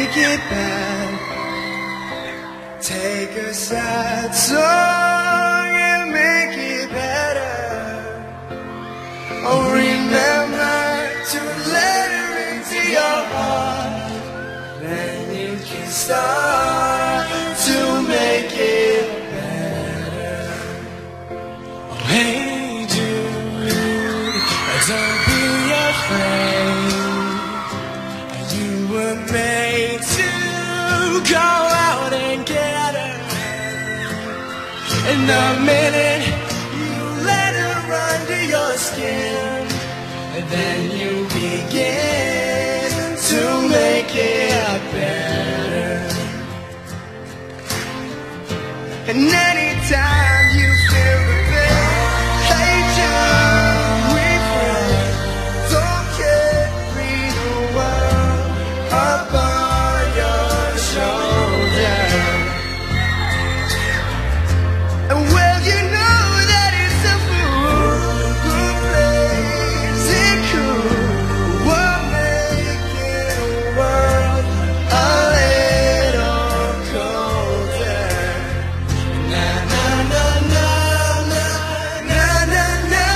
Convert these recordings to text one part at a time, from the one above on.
make it bad. Take a sad song and make it better. Oh, remember to let her into your heart. Then you can start to make it better. Oh, hey Jude, don't be afraid. You were made to go out and get her. And the minute you let her under your skin, and then you begin to make it better. And anytime you feel the pain, hey Jude, we friends, don't carry the world upon your shoulder. And well, you know that it's a fool who plays it cool. We're making the world a little colder. Na na na na na na na na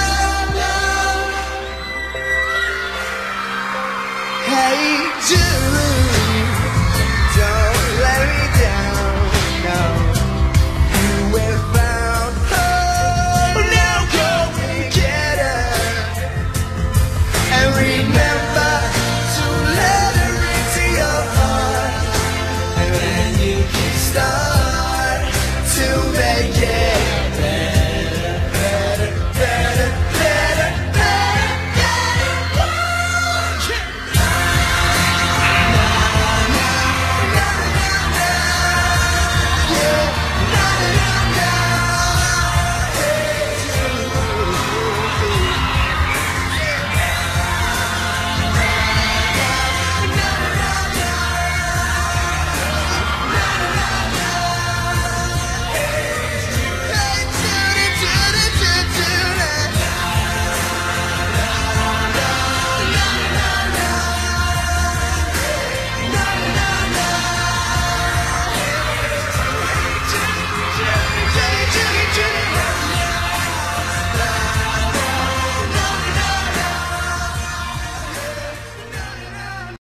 na. Hey Jude.